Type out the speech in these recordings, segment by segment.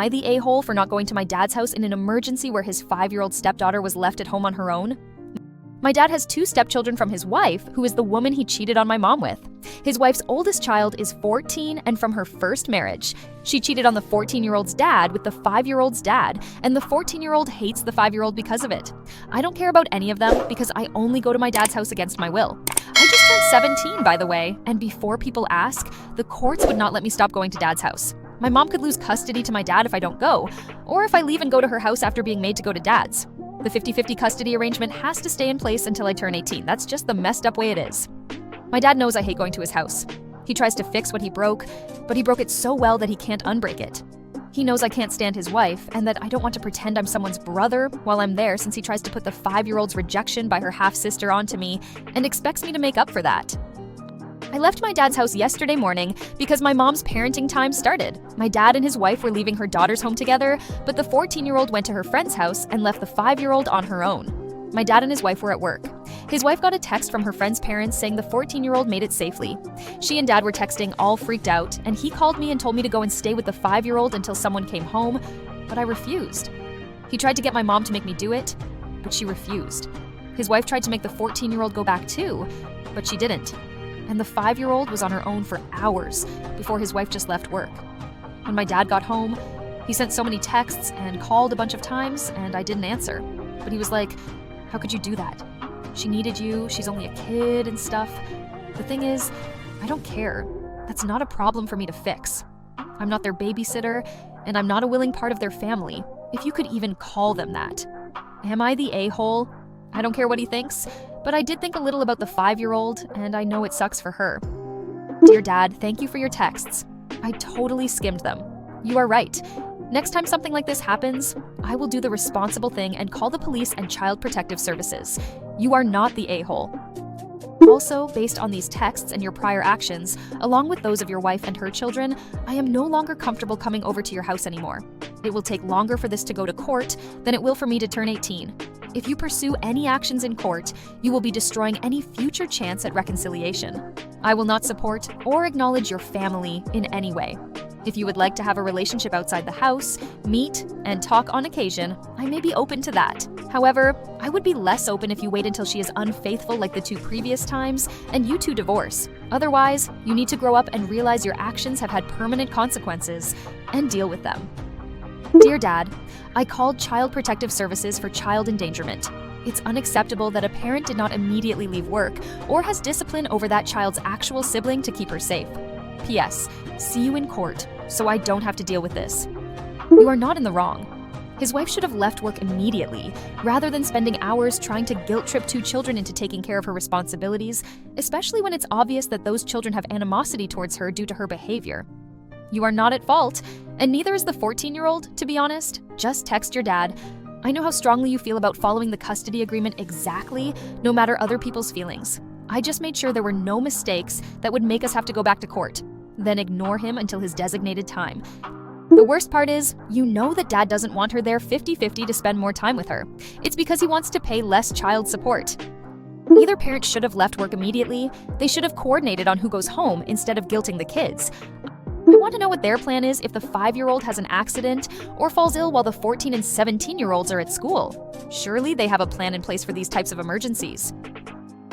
I the a-hole for not going to my dad's house in an emergency where his 5-year-old stepdaughter was left at home on her own? My dad has 2 stepchildren from his wife, who is the woman he cheated on my mom with. His wife's oldest child is 14 and from her first marriage. She cheated on the 14-year-old's dad with the 5-year-old's dad, and the 14-year-old hates the 5-year-old because of it. I don't care about any of them because I only go to my dad's house against my will. I just turned 17, by the way, and before people ask, the courts would not let me stop going to dad's house. My mom could lose custody to my dad if I don't go, or if I leave and go to her house after being made to go to dad's. The 50-50 custody arrangement has to stay in place until I turn 18. That's just the messed up way it is. My dad knows I hate going to his house. He tries to fix what he broke, but he broke it so well that he can't unbreak it. He knows I can't stand his wife and that I don't want to pretend I'm someone's brother while I'm there, since he tries to put the 5-year-old's rejection by her half-sister onto me and expects me to make up for that. I left my dad's house yesterday morning because my mom's parenting time started. My dad and his wife were leaving her daughter's home together, but the 14-year-old went to her friend's house and left the 5-year-old on her own. My dad and his wife were at work. His wife got a text from her friend's parents saying the 14-year-old made it safely. She and dad were texting all freaked out, and he called me and told me to go and stay with the 5-year-old until someone came home, but I refused. He tried to get my mom to make me do it, but she refused. His wife tried to make the 14-year-old go back too, but she didn't. And the 5-year-old was on her own for hours before his wife just left work. When my dad got home, he sent so many texts and called a bunch of times, and I didn't answer. But he was like, "How could you do that? She needed you, she's only a kid and stuff." The thing is, I don't care. That's not a problem for me to fix. I'm not their babysitter, and I'm not a willing part of their family, if you could even call them that. Am I the a-hole? I don't care what he thinks, but I did think a little about the 5-year-old, and I know it sucks for her. Dear Dad, thank you for your texts. I totally skimmed them. You are right. Next time something like this happens, I will do the responsible thing and call the police and Child Protective Services. You are not the a-hole. Also, based on these texts and your prior actions, along with those of your wife and her children, I am no longer comfortable coming over to your house anymore. It will take longer for this to go to court than it will for me to turn 18. If you pursue any actions in court, you will be destroying any future chance at reconciliation. I will not support or acknowledge your family in any way. If you would like to have a relationship outside the house, meet, and talk on occasion, I may be open to that. However, I would be less open if you wait until she is unfaithful like the 2 previous times and you 2 divorce. Otherwise, you need to grow up and realize your actions have had permanent consequences and deal with them. Dear Dad, I called Child Protective Services for child endangerment. It's unacceptable that a parent did not immediately leave work or has discipline over that child's actual sibling to keep her safe. P.S. See you in court, so I don't have to deal with this. You are not in the wrong. His wife should have left work immediately, rather than spending hours trying to guilt-trip 2 children into taking care of her responsibilities, especially when it's obvious that those children have animosity towards her due to her behavior. You are not at fault, and neither is the 14-year-old, to be honest. Just text your dad. I know how strongly you feel about following the custody agreement exactly, no matter other people's feelings. I just made sure there were no mistakes that would make us have to go back to court. Then ignore him until his designated time. The worst part is, you know that Dad doesn't want her there 50-50 to spend more time with her. It's because he wants to pay less child support. Neither parent should have left work immediately. They should have coordinated on who goes home instead of guilting the kids. I want to know what their plan is if the 5-year-old has an accident or falls ill while the 14 and 17-year-olds are at school. Surely they have a plan in place for these types of emergencies.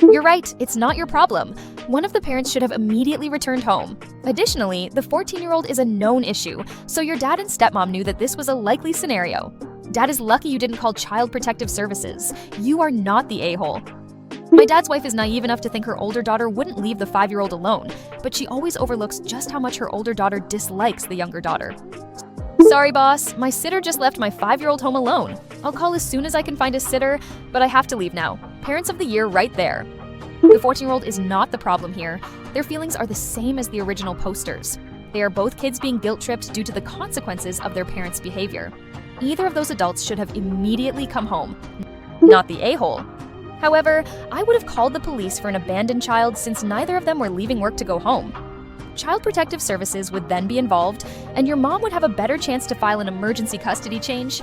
You're right, it's not your problem. One of the parents should have immediately returned home. Additionally, the 14-year-old is a known issue, so your dad and stepmom knew that this was a likely scenario. Dad is lucky you didn't call Child Protective Services. You are not the a-hole. My dad's wife is naive enough to think her older daughter wouldn't leave the 5-year-old alone, but she always overlooks just how much her older daughter dislikes the younger daughter. Sorry, boss, my sitter just left my 5-year-old home alone. I'll call as soon as I can find a sitter, but I have to leave now. Parents of the year right there. The 14-year-old is not the problem here. Their feelings are the same as the original posters. They are both kids being guilt-tripped due to the consequences of their parents' behavior. Either of those adults should have immediately come home, not the a-hole. However, I would have called the police for an abandoned child since neither of them were leaving work to go home. Child Protective Services would then be involved, and your mom would have a better chance to file an emergency custody change.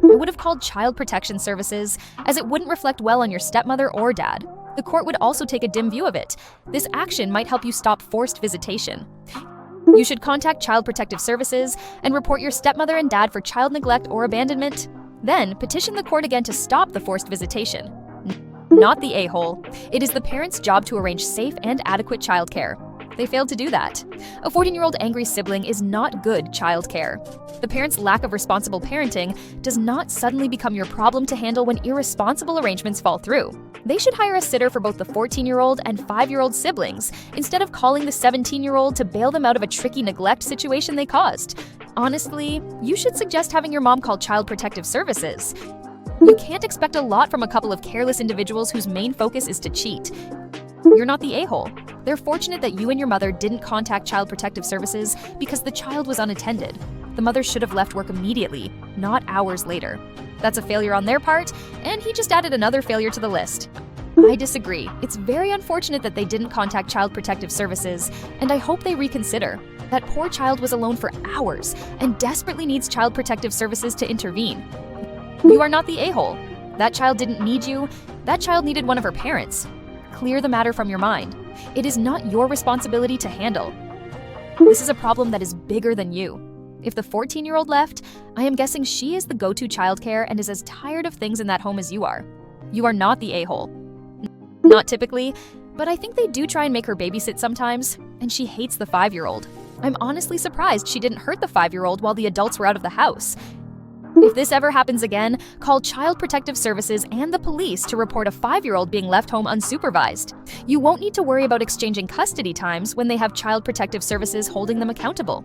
I would have called Child Protection Services, as it wouldn't reflect well on your stepmother or dad. The court would also take a dim view of it. This action might help you stop forced visitation. You should contact Child Protective Services and report your stepmother and dad for child neglect or abandonment. Then petition the court again to stop the forced visitation. Not the a-hole. It is the parent's job to arrange safe and adequate childcare. They failed to do that. A 14-year-old angry sibling is not good childcare. The parent's lack of responsible parenting does not suddenly become your problem to handle when irresponsible arrangements fall through. They should hire a sitter for both the 14-year-old and 5-year-old siblings instead of calling the 17-year-old to bail them out of a tricky neglect situation they caused. Honestly, you should suggest having your mom call Child Protective Services. You can't expect a lot from a couple of careless individuals whose main focus is to cheat. You're not the a-hole. They're fortunate that you and your mother didn't contact Child Protective Services because the child was unattended. The mother should have left work immediately, not hours later. That's a failure on their part, and he just added another failure to the list. I disagree. It's very unfortunate that they didn't contact Child Protective Services, and I hope they reconsider. That poor child was alone for hours and desperately needs Child Protective Services to intervene. You are not the a-hole. That child didn't need you. That child needed one of her parents. Clear the matter from your mind. It is not your responsibility to handle. This is a problem that is bigger than you. If the 14-year-old left, I am guessing she is the go-to childcare and is as tired of things in that home as you are. You are not the a-hole. Not typically, but I think they do try and make her babysit sometimes, and she hates the 5-year-old. I'm honestly surprised she didn't hurt the 5-year-old while the adults were out of the house. If this ever happens again, call Child Protective Services and the police to report a 5-year-old being left home unsupervised. You won't need to worry about exchanging custody times when they have Child Protective Services holding them accountable.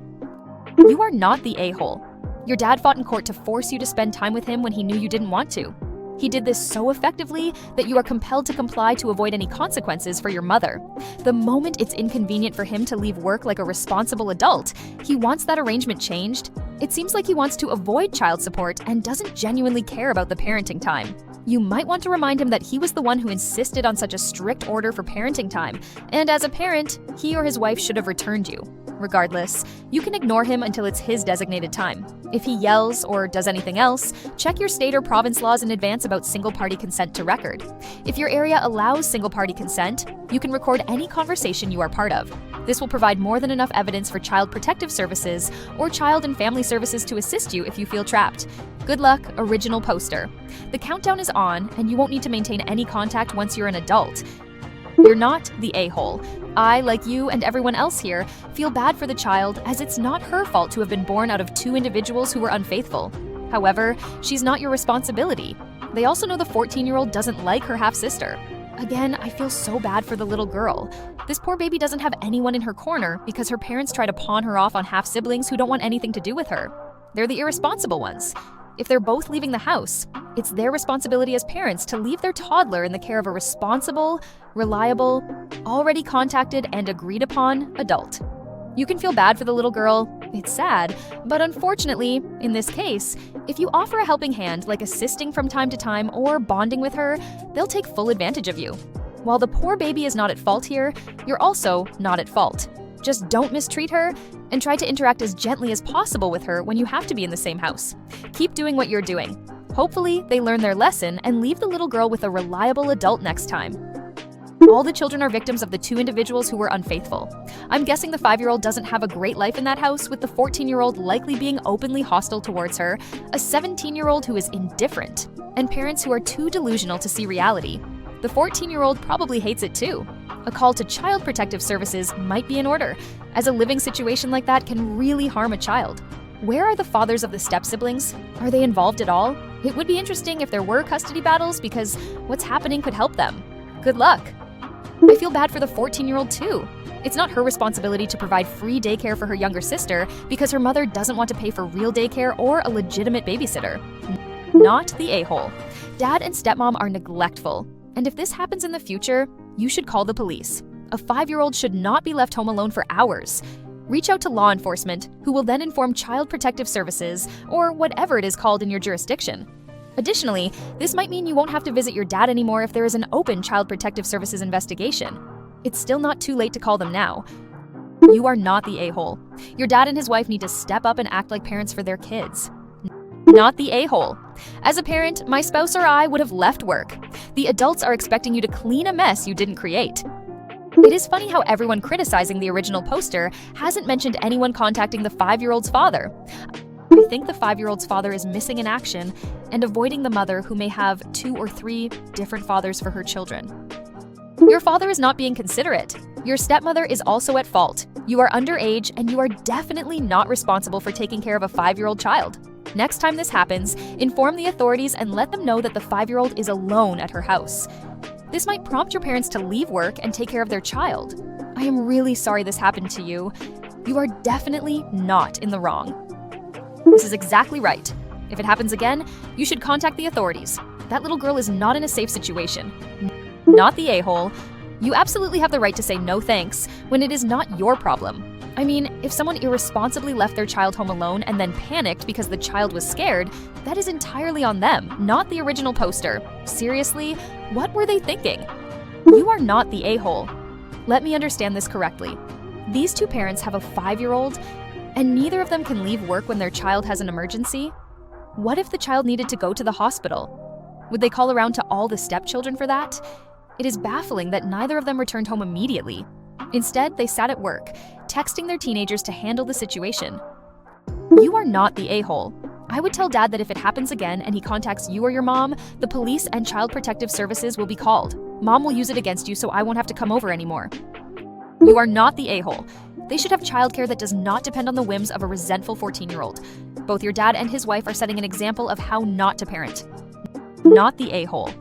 You are not the a-hole. Your dad fought in court to force you to spend time with him when he knew you didn't want to. He did this so effectively that you are compelled to comply to avoid any consequences for your mother. The moment it's inconvenient for him to leave work like a responsible adult, he wants that arrangement changed. It seems like he wants to avoid child support and doesn't genuinely care about the parenting time. You might want to remind him that he was the one who insisted on such a strict order for parenting time, and as a parent, he or his wife should have returned you. Regardless, you can ignore him until it's his designated time. If he yells or does anything else, check your state or province laws in advance about single-party consent to record. If your area allows single-party consent, you can record any conversation you are part of. This will provide more than enough evidence for Child Protective Services or Child and Family Services to assist you if you feel trapped. Good luck, original poster. The countdown is on, and you won't need to maintain any contact once you're an adult. You're not the a-hole. I, like you and everyone else here, feel bad for the child as it's not her fault to have been born out of two individuals who were unfaithful. However, she's not your responsibility. They also know the 14-year-old doesn't like her half-sister. Again, I feel so bad for the little girl. This poor baby doesn't have anyone in her corner because her parents try to pawn her off on half-siblings who don't want anything to do with her. They're the irresponsible ones. If they're both leaving the house, it's their responsibility as parents to leave their toddler in the care of a responsible, reliable, already contacted and agreed upon adult. You can feel bad for the little girl. It's sad, but unfortunately, in this case, if you offer a helping hand like assisting from time to time or bonding with her, they'll take full advantage of you. While the poor baby is not at fault here, you're also not at fault. Just don't mistreat her and try to interact as gently as possible with her when you have to be in the same house. Keep doing what you're doing. Hopefully, they learn their lesson and leave the little girl with a reliable adult next time. All the children are victims of the two individuals who were unfaithful. I'm guessing the 5-year-old doesn't have a great life in that house, with the 14-year-old likely being openly hostile towards her, a 17-year-old who is indifferent, and parents who are too delusional to see reality. The 14-year-old probably hates it too. A call to Child Protective Services might be in order, as a living situation like that can really harm a child. Where are the fathers of the step-siblings? Are they involved at all? It would be interesting if there were custody battles because what's happening could help them. Good luck. I feel bad for the 14-year-old too. It's not her responsibility to provide free daycare for her younger sister because her mother doesn't want to pay for real daycare or a legitimate babysitter. Not the a-hole. Dad and stepmom are neglectful. And if this happens in the future, you should call the police. A 5-year-old should not be left home alone for hours. Reach out to law enforcement, who will then inform Child Protective Services or whatever it is called in your jurisdiction. Additionally, this might mean you won't have to visit your dad anymore if there is an open Child Protective Services investigation. It's still not too late to call them now. You are not the a-hole. Your dad and his wife need to step up and act like parents for their kids. Not the a-hole. As a parent, my spouse or I would have left work. The adults are expecting you to clean a mess you didn't create. It is funny how everyone criticizing the original poster hasn't mentioned anyone contacting the 5-year-old's father. I think the 5-year-old's father is missing in action and avoiding the mother who may have 2 or 3 different fathers for her children. Your father is not being considerate. Your stepmother is also at fault. You are underage and you are definitely not responsible for taking care of a 5-year-old child. Next time this happens, inform the authorities and let them know that the 5-year-old is alone at her house. This might prompt your parents to leave work and take care of their child. I am really sorry this happened to you. You are definitely not in the wrong. This is exactly right. If it happens again, you should contact the authorities. That little girl is not in a safe situation. Not the a-hole. You absolutely have the right to say no thanks when it is not your problem. I mean, if someone irresponsibly left their child home alone and then panicked because the child was scared, that is entirely on them, not the original poster. Seriously, what were they thinking? You are not the a-hole. Let me understand this correctly. These 2 parents have a 5-year-old, and neither of them can leave work when their child has an emergency? What if the child needed to go to the hospital? Would they call around to all the stepchildren for that? It is baffling that neither of them returned home immediately. Instead, they sat at work, texting their teenagers to handle the situation. You are not the a-hole. I would tell Dad that if it happens again and he contacts you or your mom, the police and Child Protective Services will be called. Mom will use it against you so I won't have to come over anymore. You are not the a-hole. They should have childcare that does not depend on the whims of a resentful 14-year-old. Both your dad and his wife are setting an example of how not to parent. Not the a-hole.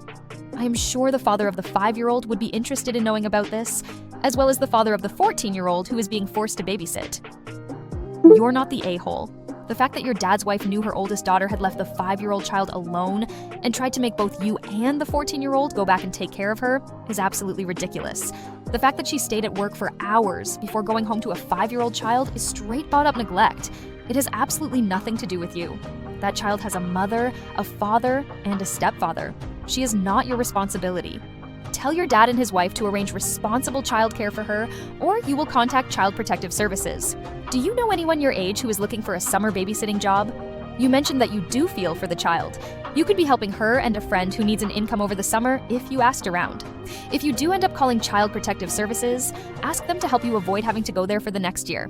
I am sure the father of the 5-year-old would be interested in knowing about this, as well as the father of the 14-year-old who is being forced to babysit. You're not the a-hole. The fact that your dad's wife knew her oldest daughter had left the 5-year-old child alone and tried to make both you and the 14-year-old go back and take care of her is absolutely ridiculous. The fact that she stayed at work for hours before going home to a 5-year-old child is straight bought-up neglect. It has absolutely nothing to do with you. That child has a mother, a father, and a stepfather. She is not your responsibility. Tell your dad and his wife to arrange responsible childcare for her, or you will contact Child Protective Services. Do you know anyone your age who is looking for a summer babysitting job? You mentioned that you do feel for the child. You could be helping her and a friend who needs an income over the summer if you asked around. If you do end up calling Child Protective Services, ask them to help you avoid having to go there for the next year.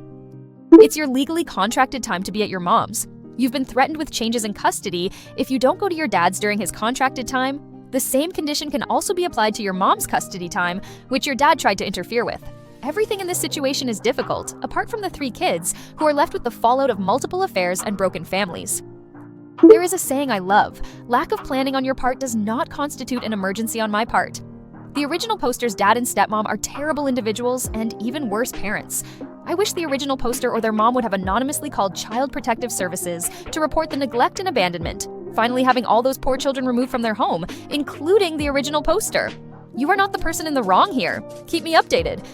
It's your legally contracted time to be at your mom's. You've been threatened with changes in custody if you don't go to your dad's during his contracted time. The same condition can also be applied to your mom's custody time, which your dad tried to interfere with. Everything in this situation is difficult, apart from the 3 kids, who are left with the fallout of multiple affairs and broken families. There is a saying I love: lack of planning on your part does not constitute an emergency on my part. The original poster's dad and stepmom are terrible individuals and even worse parents. I wish the original poster or their mom would have anonymously called Child Protective Services to report the neglect and abandonment, finally having all those poor children removed from their home, including the original poster. You are not the person in the wrong here. Keep me updated.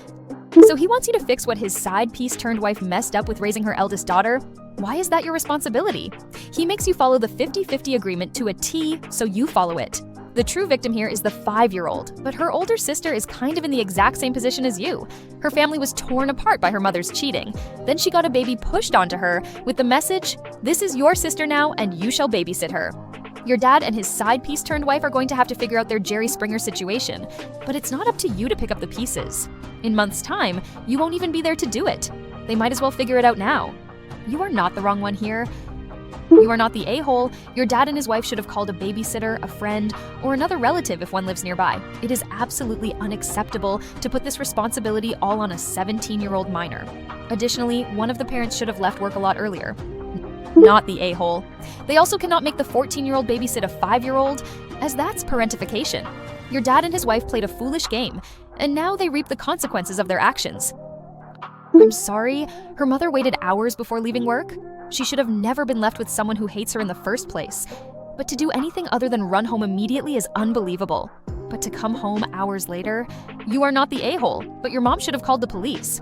So he wants you to fix what his side piece-turned wife messed up with raising her eldest daughter? Why is that your responsibility? He makes you follow the 50-50 agreement to a T, so you follow it. The true victim here is the 5-year-old, but her older sister is kind of in the exact same position as you. Her family was torn apart by her mother's cheating. Then she got a baby pushed onto her with the message, "This is your sister now and you shall babysit her." Your dad and his side piece turned wife are going to have to figure out their Jerry Springer situation, but it's not up to you to pick up the pieces. In months' time, you won't even be there to do it. They might as well figure it out now. You are not the wrong one here. You are not the a-hole. Your dad and his wife should have called a babysitter, a friend, or another relative if one lives nearby. It is absolutely unacceptable to put this responsibility all on a 17-year-old minor. Additionally, one of the parents should have left work a lot earlier. Not the a-hole. They also cannot make the 14-year-old babysit a 5-year-old, as that's parentification. Your dad and his wife played a foolish game, and now they reap the consequences of their actions. I'm sorry, her mother waited hours before leaving work? She should have never been left with someone who hates her in the first place. But to do anything other than run home immediately is unbelievable. But to come home hours later, you are not the a-hole, but your mom should have called the police.